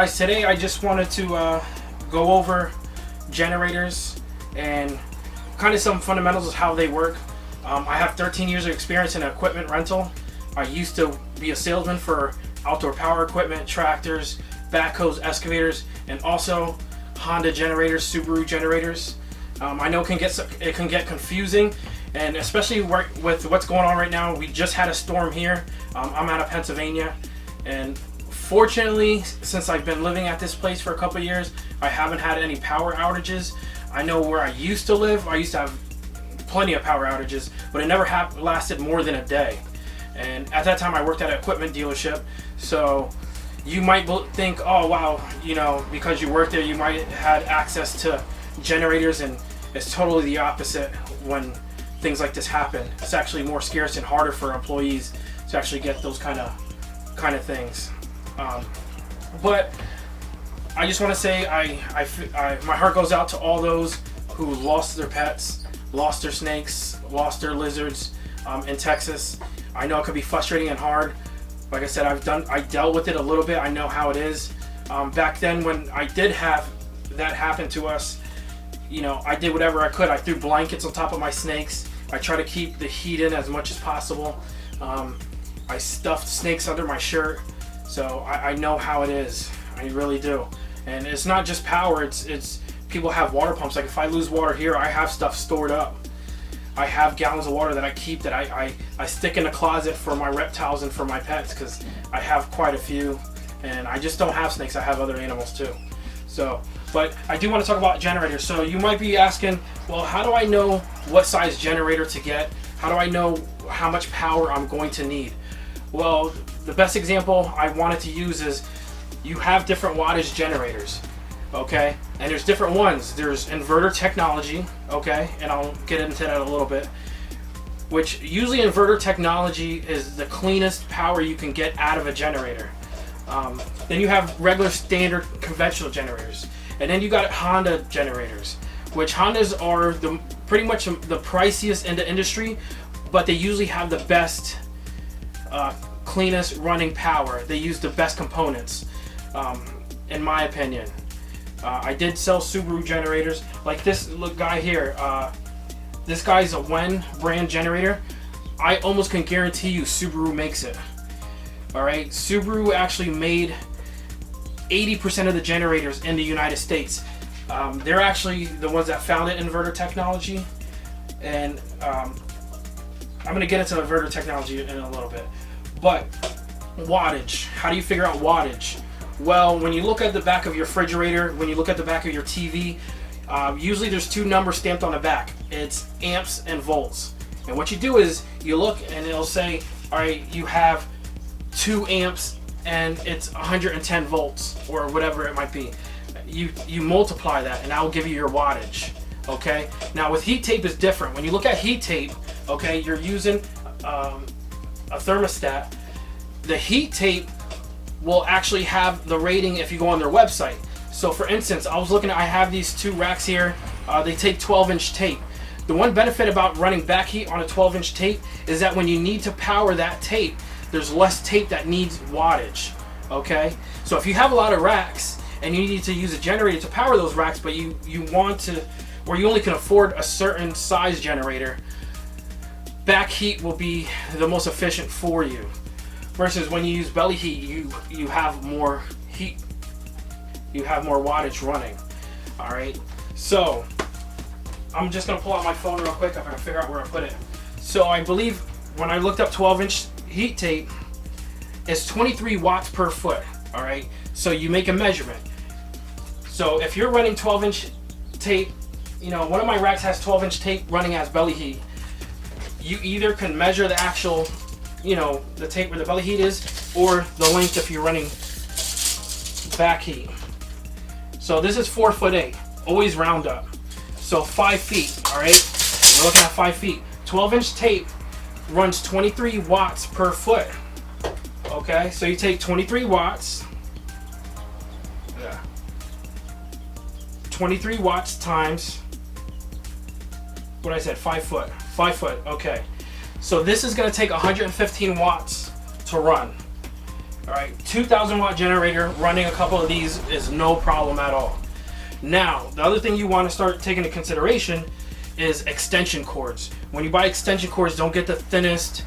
guys, today I just wanted to go over generators and kind of some fundamentals of how they work. I have 13 years of experience in equipment rental. I used to be a salesman for outdoor power equipment, tractors, backhoes, excavators, and also Honda generators, Subaru generators. I know it can get confusing, and especially with what's going on right now. We just had a storm here. I'm out of Pennsylvania, and fortunately, since I've been living at this place for a couple of years, I haven't had any power outages. I know where I used to live, I used to have plenty of power outages, but it never lasted more than a day. And at that time, I worked at an equipment dealership, so you might think, oh wow, you know, because you worked there, you might have had access to generators, and it's totally the opposite when things like this happen. It's actually more scarce and harder for employees to actually get those kind of things. But I just want to say my heart goes out to all those who lost their pets, lost their snakes, lost their lizards in Texas. I know it could be frustrating and hard. Like I said, I dealt with it a little bit. I know how it is. Back then, when I did have that happen to us, you know, I did whatever I could. I threw blankets on top of my snakes. I try to keep the heat in as much as possible. I stuffed snakes under my shirt. So I know how it is. I really do. And it's not just power. It's people have water pumps. Like if I lose water here, I have stuff stored up. I have gallons of water that I keep that I stick in the closet for my reptiles and for my pets, because I have quite a few. And I just don't have snakes. I have other animals too. So, but I do want to talk about generators. So you might be asking, well, how do I know what size generator to get? How do I know how much power I'm going to need? Well, the best example I wanted to use is you have different wattage generators, okay? And there's different ones. There's inverter technology, okay? And I'll get into that a little bit. Which usually inverter technology is the cleanest power you can get out of a generator. Then you have regular standard conventional generators. And then you got Honda generators, which Hondas are pretty much the priciest in the industry, but they usually have the best cleanest running power. They use the best components, in my opinion. I did sell Subaru generators, like this guy here. This guy's a Wen brand generator. I almost can guarantee you Subaru makes it. Alright, Subaru actually made 80% of the generators in the United States. They're actually the ones that founded inverter technology, and I'm going to get into inverter technology in a little bit. But wattage, how do you figure out wattage? Well, when you look at the back of your refrigerator, when you look at the back of your TV, usually there's two numbers stamped on the back. It's amps and volts. And what you do is you look and it'll say, all right, you have 2 amps and it's 110 volts or whatever it might be. You multiply that and that will give you your wattage. Okay. Now with heat tape is different. When you look at heat tape, okay, you're using a thermostat. The heat tape will actually have the rating if you go on their website. So for instance, I was looking at, I have these 2 racks here. They take 12-inch tape. The one benefit about running back heat on a 12-inch tape is that when you need to power that tape, there's less tape that needs wattage. Okay? So if you have a lot of racks and you need to use a generator to power those racks, but you want to, or you only can afford a certain size generator, back heat will be the most efficient for you. Versus when you use belly heat, you have more heat, you have more wattage running. All right, so I'm just gonna pull out my phone real quick. I'm gonna figure out where I put it. So I believe when I looked up 12-inch heat tape, it's 23 watts per foot. All right, so you make a measurement. So if you're running 12-inch tape, you know, one of my racks has 12-inch tape running as belly heat. You either can measure the actual, you know, the tape where the belly heat is, or the length if you're running back heat. So this is 4'8", always round up. So 5 feet, all right? We're looking at 5 feet. 12-inch tape runs 23 watts per foot. Okay, so you take 23 watts. Yeah. 23 watts times, what I said, 5 foot. 5 foot, okay. So this is gonna take 115 watts to run. All right, 2,000 watt generator running a couple of these is no problem at all. Now, the other thing you want to start taking into consideration is extension cords. When you buy extension cords, don't get the thinnest,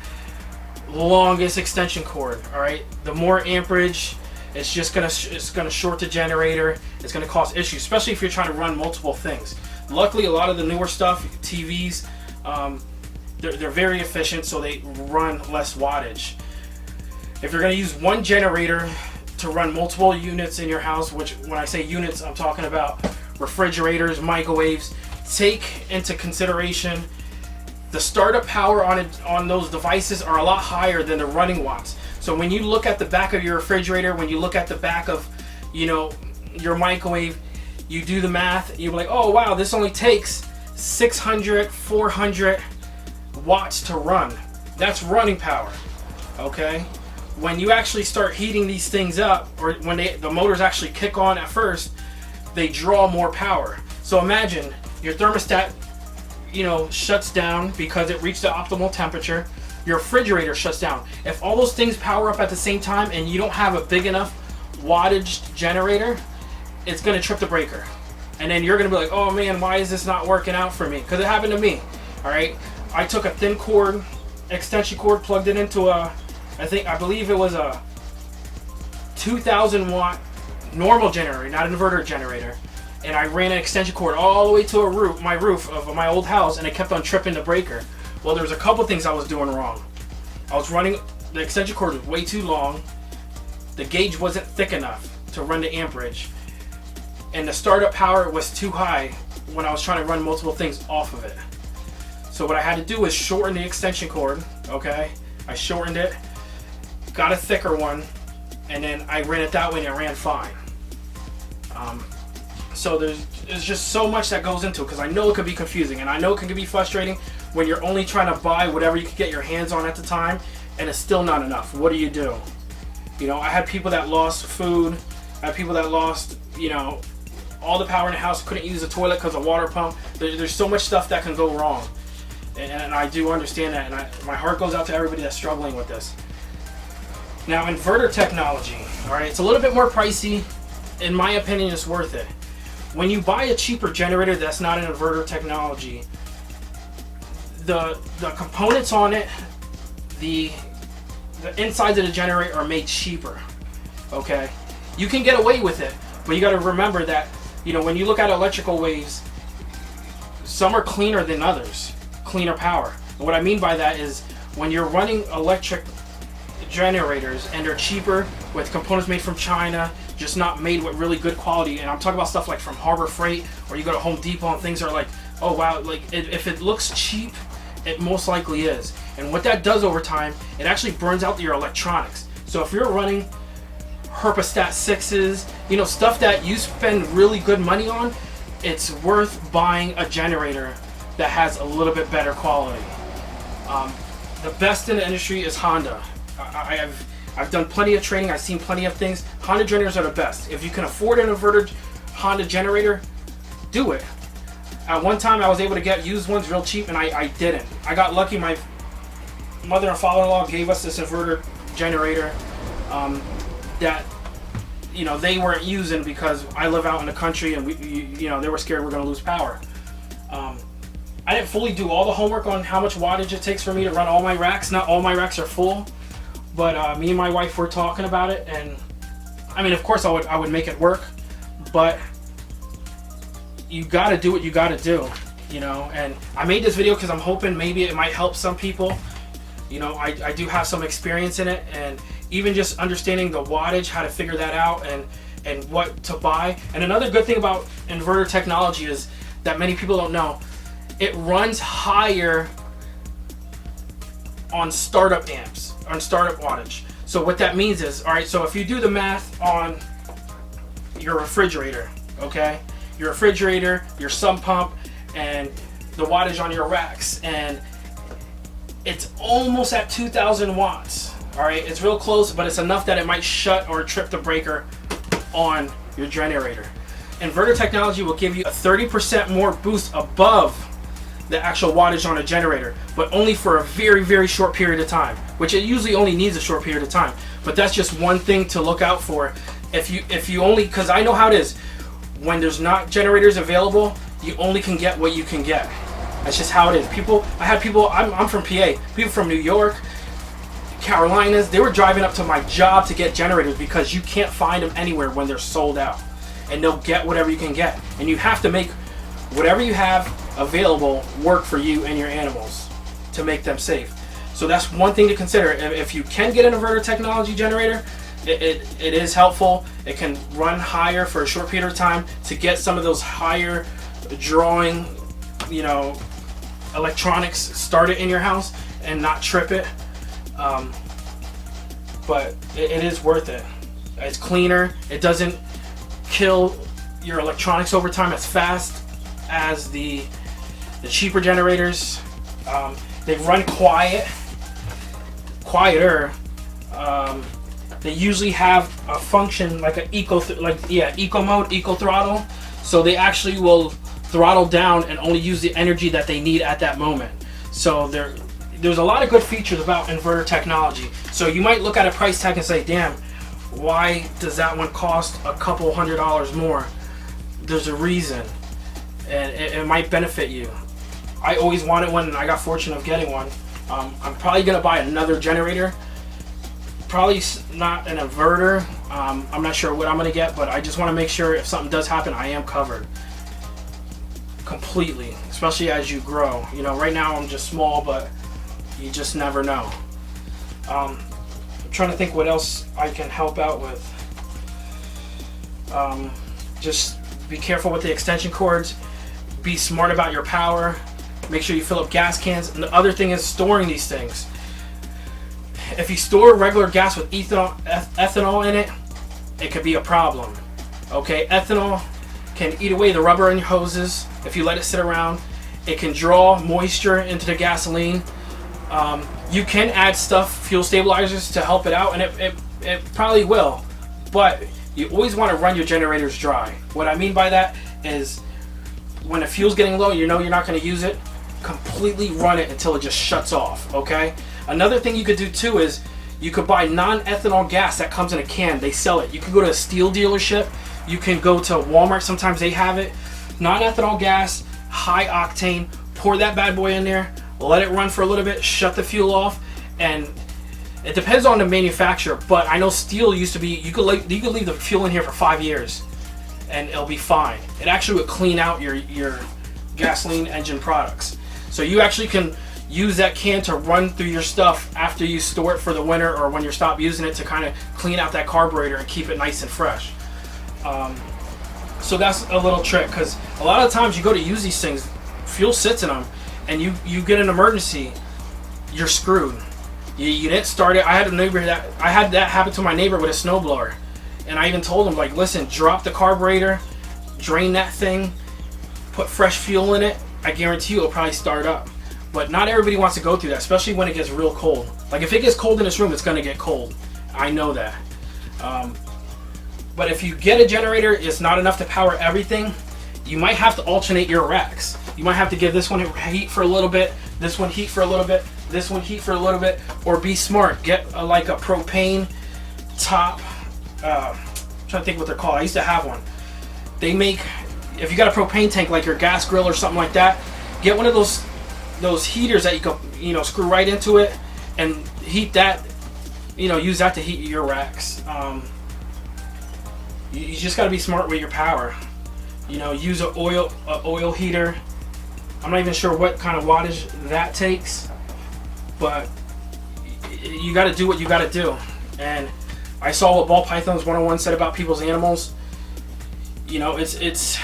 longest extension cord. All right, the more amperage, it's gonna short the generator. It's gonna cause issues, especially if you're trying to run multiple things. Luckily, a lot of the newer stuff, TVs, they're very efficient, so they run less wattage. If you're going to use one generator to run multiple units in your house, which when I say units, I'm talking about refrigerators, microwaves, take into consideration the startup power on those devices are a lot higher than the running watts. So when you look at the back of your refrigerator, when you look at the back of, your microwave, you do the math, you're like, oh wow, this only takes 600, 400 watts to run. That's running power, okay? When you actually start heating these things up, or when the motors actually kick on at first, they draw more power. So imagine your thermostat, shuts down because it reached the optimal temperature. Your refrigerator shuts down. If all those things power up at the same time and you don't have a big enough wattage generator, it's gonna trip the breaker. And then you're gonna be like, oh man, why is this not working out for me? Because it happened to me, all right? I took a thin cord, extension cord, plugged it into I believe it was a 2,000 watt normal generator, not an inverter generator. And I ran an extension cord all the way to my roof of my old house, and it kept on tripping the breaker. Well, there was a couple things I was doing wrong. I was running, the extension cord was way too long. The gauge wasn't thick enough to run the amperage. And the startup power was too high when I was trying to run multiple things off of it. So what I had to do was shorten the extension cord, okay? I shortened it, got a thicker one, and then I ran it that way and it ran fine. So there's just so much that goes into it, because I know it could be confusing, and I know it can be frustrating when you're only trying to buy whatever you can get your hands on at the time, and it's still not enough. What do you do? I had people that lost food, I had people that lost, all the power in the house, couldn't use the toilet because of water pump. There's so much stuff that can go wrong, and I do understand that, and my heart goes out to everybody that's struggling with this. Now, inverter technology, all right, it's a little bit more pricey. In my opinion, it's worth it. When you buy a cheaper generator that's not an inverter technology, the components on it, the insides of the generator are made cheaper, okay? You can get away with it, but you got to remember that, when you look at electrical waves, some are cleaner than others, cleaner power. And what I mean by that is when you're running electric generators and they're cheaper with components made from China, just not made with really good quality, and I'm talking about stuff like from Harbor Freight, or you go to Home Depot and things are like, oh wow, if it looks cheap, it most likely is. And what that does over time, it actually burns out your electronics. So if you're running Herpostat 6s, stuff that you spend really good money on, it's worth buying a generator that has a little bit better quality. The best in the industry is Honda. I've done plenty of training, I've seen plenty of things. Honda generators are the best. If you can afford an inverter Honda generator, do it. At one time I was able to get used ones real cheap, and I didn't. I got lucky, my mother and father-in-law gave us this inverter generator that they weren't using because I live out in the country, and they were scared we're going to lose power. I didn't fully do all the homework on how much wattage it takes for me to run all my racks. Not all my racks are full, but me and my wife were talking about it, and of course I would make it work, but you got to do what you got to do, and I made this video because I'm hoping maybe it might help some people. I do have some experience in it, and even just understanding the wattage, how to figure that out, and what to buy. And another good thing about inverter technology is that many people don't know, it runs higher on startup amps, on startup wattage. So what that means is, all right, so if you do the math on your refrigerator, okay, your refrigerator, your sump pump, and the wattage on your racks, and it's almost at 2,000 watts. All right, it's real close, but it's enough that it might shut or trip the breaker on your generator. Inverter technology will give you a 30% more boost above the actual wattage on a generator, but only for a very, very short period of time, which it usually only needs a short period of time. But that's just one thing to look out for. If you only, because I know how it is, when there's not generators available, you only can get what you can get. That's just how it is. I had people, I'm from PA, people from New York, Carolinas, they were driving up to my job to get generators because you can't find them anywhere when they're sold out. And they'll get whatever you can get. And you have to make whatever you have available work for you and your animals to make them safe. So that's one thing to consider. If you can get an inverter technology generator, it is helpful. It can run higher for a short period of time to get some of those higher drawing, electronics started in your house and not trip it. But it is worth it. It's cleaner. It doesn't kill your electronics over time as fast as the cheaper generators. They run quieter. They usually have a function like an eco mode, eco throttle. So they actually will throttle down and only use the energy that they need at that moment. So there's a lot of good features about inverter technology. So you might look at a price tag and say, damn, why does that one cost a couple $100 more? There's a reason, and it might benefit you. I always wanted one, and I got fortunate of getting one. I'm probably gonna buy another generator. Probably not an inverter. I'm not sure what I'm gonna get, but I just want to make sure if something does happen, I am covered completely, especially as you grow. Right now I'm just small, but you just never know. I'm trying to think what else I can help out with. Just be careful with the extension cords. Be smart about your power. Make sure you fill up gas cans. And the other thing is storing these things. If you store regular gas with ethanol in it, it could be a problem. Okay, ethanol can eat away the rubber in your hoses if you let it sit around. It can draw moisture into the gasoline. You can add fuel stabilizers to help it out, and it probably will. But you always want to run your generators dry. What I mean by that is when the fuel's getting low, you're not going to use it, completely run it until it just shuts off, okay? Another thing you could do too is you could buy non-ethanol gas that comes in a can. They sell it. You can go to a steel dealership. You can go to Walmart. Sometimes they have it. Non-ethanol gas, high octane. Pour that bad boy in there. Let it run for a little bit. Shut the fuel off. And it depends on the manufacturer. But I know steel used to be, you could leave the fuel in here for 5 years and it'll be fine. It actually would clean out your gasoline engine products. So you actually can use that can to run through your stuff after you store it for the winter or when you stop using it, to kind of clean out that carburetor and keep it nice and fresh. So that's a little trick, because a lot of times you go to use these things, fuel sits in them, and you get an emergency, you're screwed. You didn't start it. I had that happen to my neighbor with a snowblower, and I even told him, like, listen, drop the carburetor, drain that thing, put fresh fuel in it. I guarantee you it'll probably start up. But not everybody wants to go through that, especially when it gets real cold. Like, if it gets cold in this room, it's going to get cold. I know that. But if you get a generator, it's not enough to power everything. You might have to alternate your racks. You might have to give this one heat for a little bit, this one heat for a little bit, this one heat for a little bit, or be smart. Get like a propane top. I'm trying to think what they're called. I used to have one. They make, if you got a propane tank like your gas grill or something like that, get one of those heaters that you can, screw right into it and heat that. Use that to heat your racks. You just got to be smart with your power. Use an oil heater. I'm not even sure what kind of wattage that takes, but you got to do what you got to do. And I saw what Ball Pythons 101 said about people's animals. It's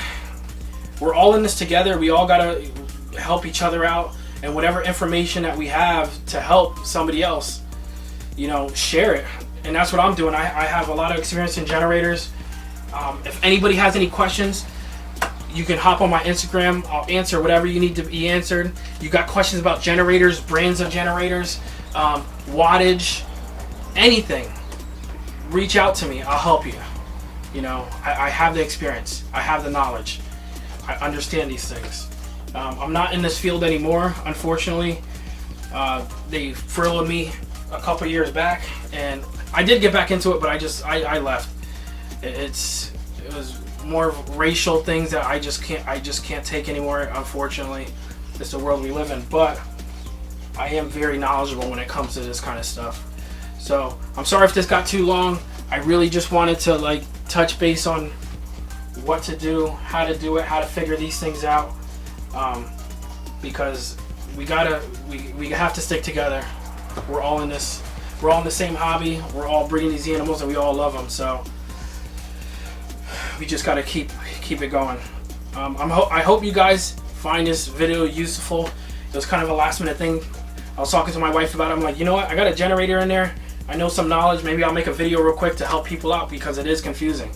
we're all in this together. We all got to help each other out, and whatever information that we have to help somebody else, share it. And that's what I'm doing. I have a lot of experience in generators. If anybody has any questions, you can hop on my Instagram. I'll answer whatever you need to be answered. You got questions about generators, brands of generators, wattage, anything, reach out to me. I'll help you. I have the experience. I have the knowledge. I understand these things. I'm not in this field anymore, unfortunately. They furloughed me a couple years back, and I did get back into it, but I left. It was more racial things that I just can't take anymore. Unfortunately, it's the world we live in. But I am very knowledgeable when it comes to this kind of stuff. So I'm sorry if this got too long. I really just wanted to like touch base on what to do, how to do it, how to figure these things out, because we have to stick together. We're all in this. We're all in the same hobby. We're all breeding these animals, and we all love them. So we just got to keep it going. I hope you guys find this video useful. It was kind of a last minute thing. I was talking to my wife about it. I'm like, you know what? I got a generator in there. I know some knowledge. Maybe I'll make a video real quick to help people out because it is confusing.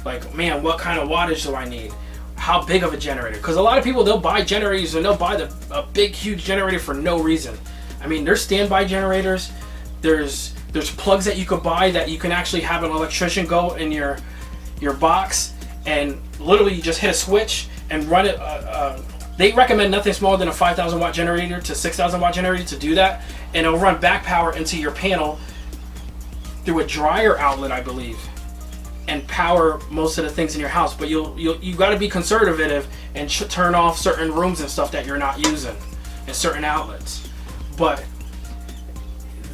Like, man, what kind of wattage do I need? How big of a generator? Because a lot of people, they'll buy generators and they'll buy a big, huge generator for no reason. I mean, there's standby generators. There's plugs that you could buy that you can actually have an electrician go in your box and literally you just hit a switch and run it. They recommend nothing smaller than a 5,000 watt generator to 6,000 watt generator to do that, and it'll run back power into your panel through a dryer outlet, I believe, and power most of the things in your house. But you got to be conservative and turn off certain rooms and stuff that you're not using and certain outlets. But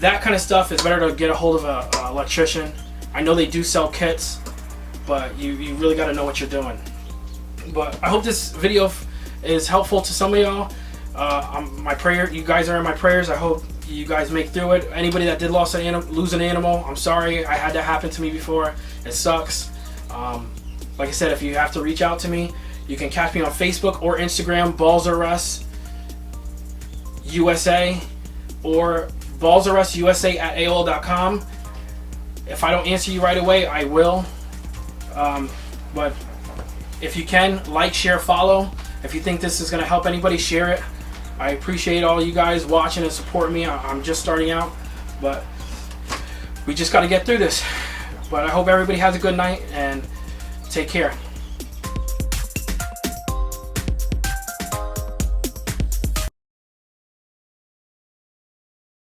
that kind of stuff is better to get a hold of an electrician. I know they do sell kits, but you really got to know what you're doing. But I hope this video is helpful to some of y'all. My prayer, you guys are in my prayers. I hope you guys make through it. Anybody that did lose an animal, I'm sorry. I had that happen to me before. It sucks. Like I said, if you have to reach out to me, you can catch me on Facebook or Instagram, Balls-R-Us USA, or ballsrususa@aol.com. If I don't answer you right away, I will. But if you can, like, share, follow. If you think this is going to help anybody, share it. I appreciate all you guys watching and supporting me. I'm just starting out, but we just got to get through this. But I hope everybody has a good night and take care.